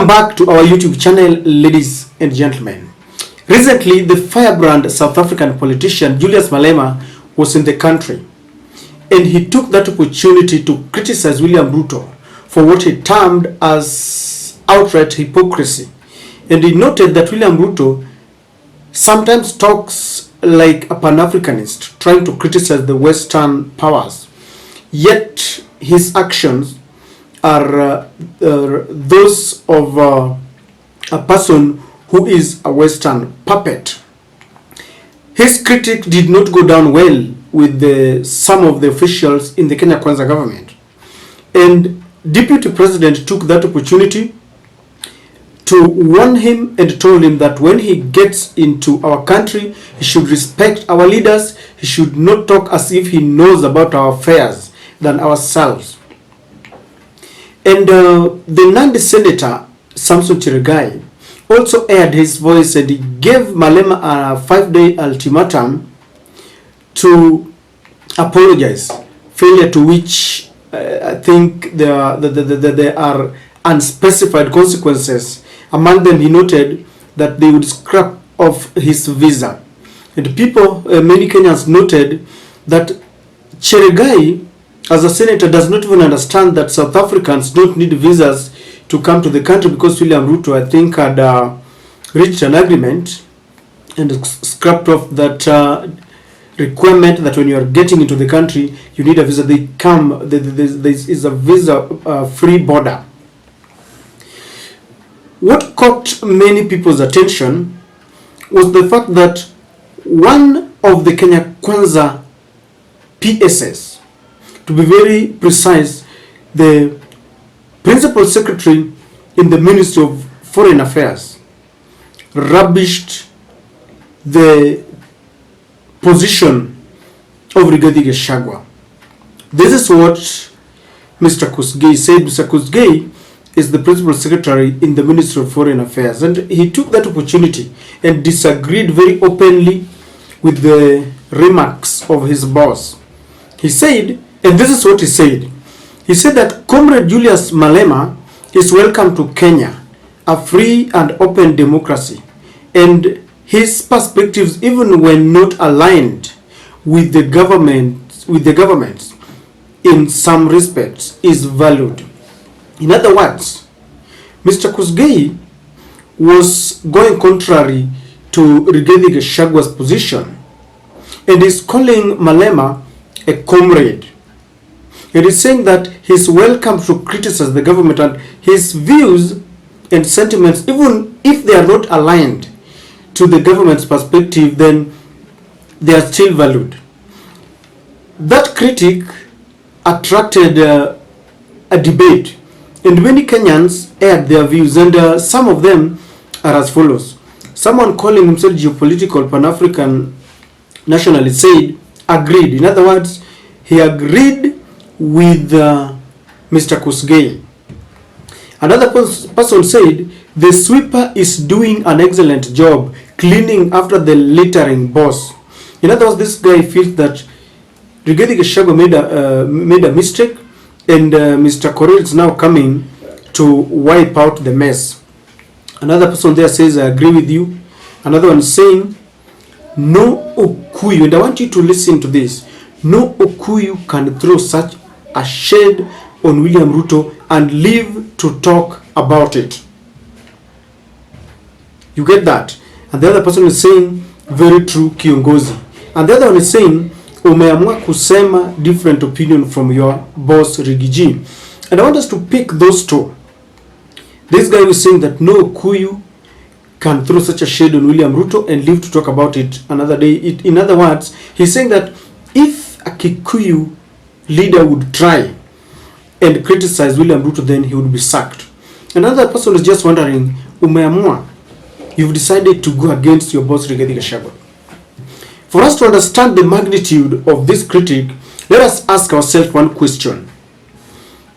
Welcome back to our YouTube channel, ladies and gentlemen. Recently, the firebrand South African politician Julius Malema was in the country, and he took that opportunity to criticize William Ruto for what he termed as outright hypocrisy. And he noted that William Ruto sometimes talks like a Pan-Africanist, trying to criticize the Western powers, yet his actions are those of a person who is a Western puppet. His critique did not go down well with some of the officials in the Kenya Kwanza government, and Deputy President took that opportunity to warn him and told him that when he gets into our country, he should respect our leaders. He should not talk as if he knows about our affairs than ourselves. And the Nandi Senator, Samson Chirigai, also aired his voice, and he gave Malema a 5-day ultimatum to apologize, failure to which I think there are unspecified consequences. Among them, he noted that they would scrap off his visa. And people, many Kenyans noted that Chirigai, as a senator, does not even understand that South Africans don't need visas to come to the country, because William Ruto, I think, had reached an agreement and scrapped off that requirement that when you are getting into the country, you need a visa. There is a visa-free border. What caught many people's attention was the fact that one of the Kenya Kwanza PSS, to be very precise, the principal secretary in the Ministry of Foreign Affairs, rubbished the position of Rigathi Gachagua. This is what Mr. Kosgei said. Mr. Kosgei is the principal secretary in the Ministry of Foreign Affairs, and he took that opportunity and disagreed very openly with the remarks of his boss. He said, and this is what he said. He said that Comrade Julius Malema is welcome to Kenya, a free and open democracy, and his perspectives, even when not aligned with the government in some respects, is valued. In other words, Mr. Kosgei was going contrary to Rigathi Gachagua's position, and is calling Malema a comrade. It is saying that he's welcome to criticize the government, and his views and sentiments, even if they are not aligned to the government's perspective, then they are still valued. That critique attracted a debate, and many Kenyans aired their views, and some of them are as follows. Someone calling himself geopolitical Pan-African nationalist said, agreed. In other words, he agreed with Mr. Kosgei. Another person said, the sweeper is doing an excellent job cleaning after the littering boss. In other words, this guy feels that Rigathi Gachagua made a mistake, and Mr. Korir is now coming to wipe out the mess. Another person there says, I agree with you. Another one saying, no Okuyu, and I want you to listen to this, no Okuyu can throw such a shade on William Ruto and live to talk about it. You get that? And the other person is saying, very true kiongozi. And the other one is saying, umeamua kusema different opinion from your boss Rigiji. And I want us to pick those two. This guy was saying that no Okuyu can throw such a shade on William Ruto and live to talk about it another day. In other words, he's saying that if a Kikuyu leader would try and criticize William Ruto, then he would be sacked. Another person is just wondering, umeamua, you've decided to go against your boss Rigathi Gachagua. For us to understand the magnitude of this critique, let us ask ourselves one question.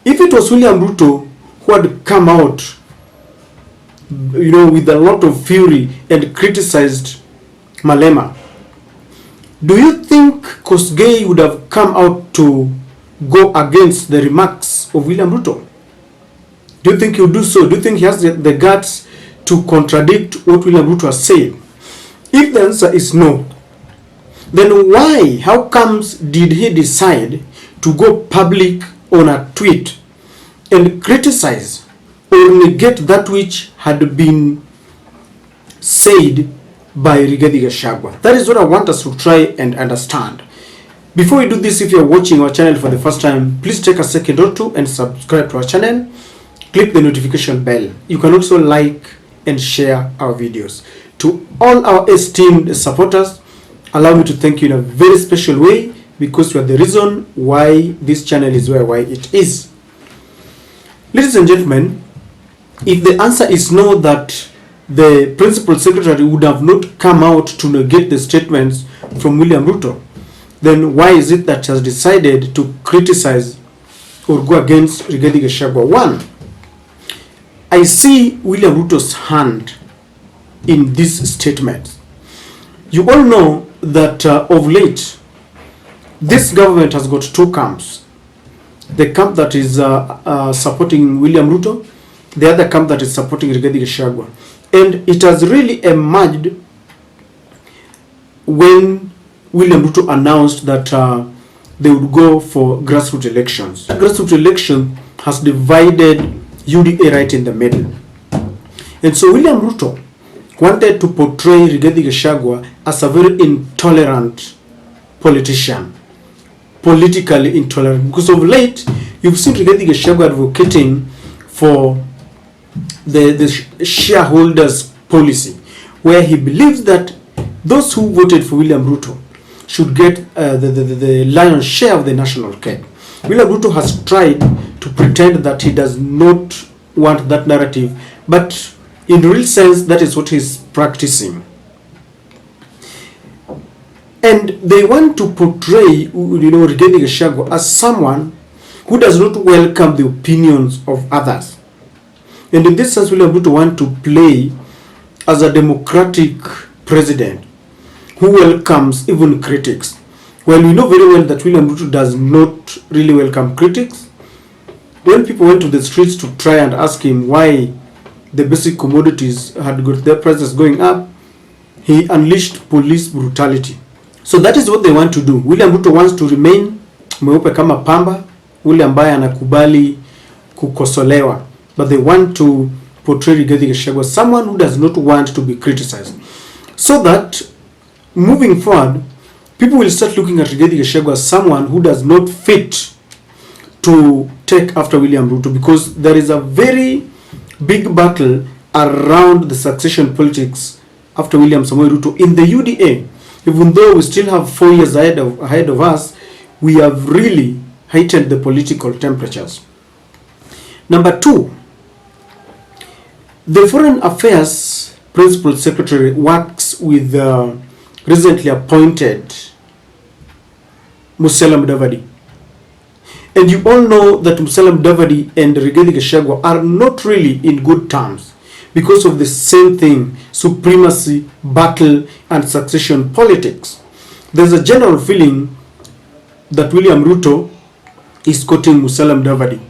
If it was William Ruto who had come out, with a lot of fury and criticized Malema, do you think Kosgei would have come out to go against the remarks of William Ruto? Do Do you think he'll do so? Do you think he has the guts to contradict what William Ruto has said? If the answer is no, then why, how comes did he decide to go public on a tweet and criticize or negate that which had been said by Rigathi Gachagua? That is what I want us to try and understand. Before we do this, if you're watching our channel for the first time, please take a second or two and subscribe to our channel. Click the notification bell. You can also like and share our videos. To all our esteemed supporters, allow me to thank you in a very special way, because you are the reason why this channel is why it is. Ladies and gentlemen, if the answer is no, that the principal secretary would have not come out to negate the statements from William Ruto, then why is it that he has decided to criticize or go against Rigathi Gachagua? One, I see William Ruto's hand in this statement. You all know that of late, this government has got two camps. The camp that is supporting William Ruto, the other camp that is supporting Rigathi Gachagua. And it has really emerged when William Ruto announced that they would go for grassroots elections. The grassroots election has divided UDA right in the middle. And so William Ruto wanted to portray Rigathi Gachagua as a very intolerant politician, politically intolerant. Because of late, you've seen Rigathi Gachagua advocating for the shareholders policy, where he believes that those who voted for William Ruto should get the lion's share of the national cake. William Ruto has tried to pretend that he does not want that narrative, but in real sense, that is what he's practicing. And they want to portray, Rigathi Gachagua as someone who does not welcome the opinions of others. And in this sense, William Ruto wants to play as a democratic president who welcomes even critics. Well, we know very well that William Ruto does not really welcome critics. When people went to the streets to try and ask him why the basic commodities had got their prices going up, he unleashed police brutality. So that is what they want to do. William Ruto wants to remain mweupe kama pamba, ule ambaye anakubali kukosolewa. But they want to portray Rigathi Gachagua as someone who does not want to be criticized. So that moving forward, people will start looking at Rigathi Gachagua as someone who does not fit to take after William Ruto, because there is a very big battle around the succession politics after William Samoei Ruto in the UDA. Even though we still have 4 years ahead of us, we have really heightened the political temperatures. Number two, the Foreign Affairs Principal Secretary works with recently appointed Mudavadi. And you all know that Mudavadi and Rigathi Gachagua are not really in good terms because of the same thing, supremacy, battle, and succession politics. There's a general feeling that William Ruto is quoting Mudavadi.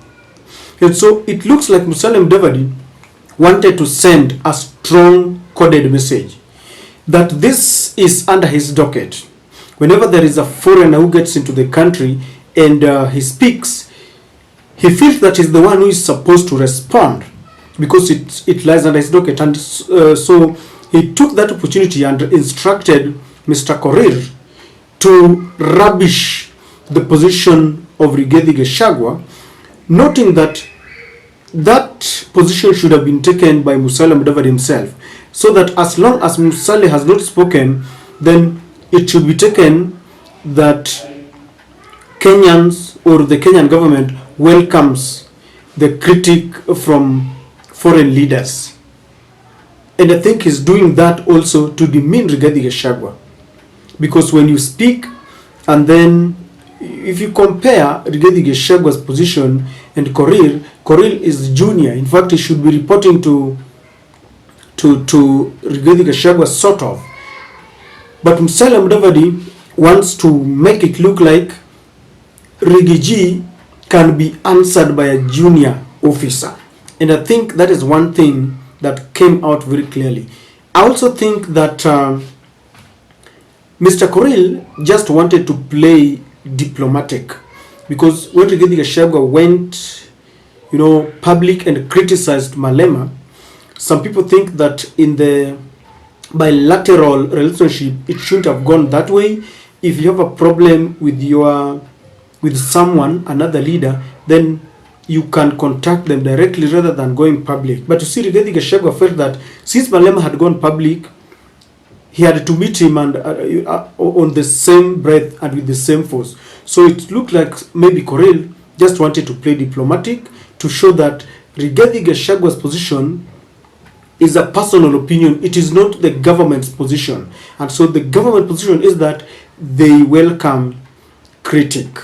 And so it looks like Mudavadi wanted to send a strong coded message that this is under his docket. Whenever there is a foreigner who gets into the country and he speaks, he feels that he's the one who is supposed to respond because it lies under his docket. And so he took that opportunity and instructed Mr. Korir to rubbish the position of Rigathi Gachagua, noting that position should have been taken by Mudavadi himself, so that as long as Musalia has not spoken, then it should be taken that Kenyans or the Kenyan government welcomes the critique from foreign leaders. And I think he's doing that also to demean Rigathi Gachagua, because when you speak and then if you compare Rigathi Gachagua's position and Korir is junior. In fact, he should be reporting to Rigathi Gachagua, sort of. But Mudavadi wants to make it look like Riggy can be answered by a junior officer. And I think that is one thing that came out very clearly. I also think that Mr. Korir just wanted to play diplomatic, because when Rigathi Gachagua went, public and criticized Malema, some people think that in the bilateral relationship it shouldn't have gone that way. If you have a problem with someone, another leader, then you can contact them directly rather than going public. But you see, Rigathi Gachagua felt that since Malema had gone public, he had to meet him and on the same breath and with the same force. So it looked like maybe Korir just wanted to play diplomatic to show that Rigathi Gachagua's position is a personal opinion. It is not the government's position. And so the government position is that they welcome critique.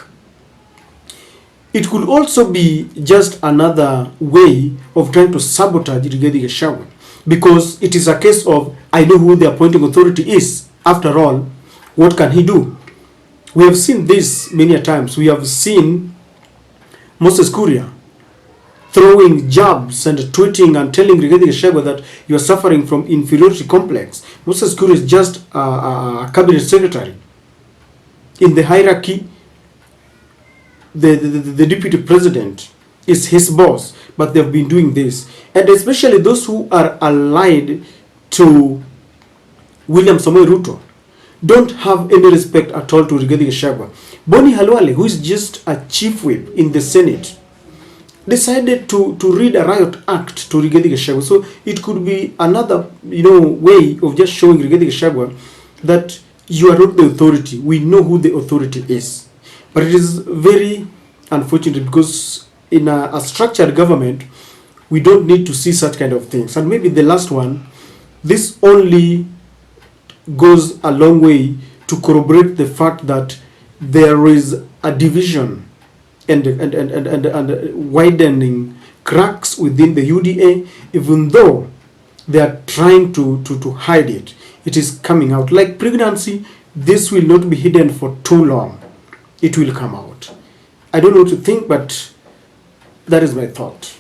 It could also be just another way of trying to sabotage Rigathi Gachagua, because it is a case of, I know who the appointing authority is. After all, what can he do? We have seen this many times. We have seen Moses Kuria throwing jabs and tweeting and telling Rigathi Gachagua that you are suffering from inferiority complex. Moses Kuria is just a cabinet secretary. In the hierarchy, the deputy president is his boss, but they've been doing this. And especially those who are allied to William Samoei Ruto don't have any respect at all to Rigathi Gachagua. Boni Halwale, who is just a chief whip in the Senate, decided to read a riot act to Rigathi Gachagua. So it could be another way of just showing Rigathi Gachagua that you are not the authority. We know who the authority is. But it is very unfortunate, because in a structured government, we don't need to see such kind of things. And maybe the last one, this only goes a long way to corroborate the fact that there is a division and widening cracks within the UDA, even though they are trying to hide it. It is coming out. Like pregnancy, this will not be hidden for too long. It will come out. I don't know what to think, but that is my thought.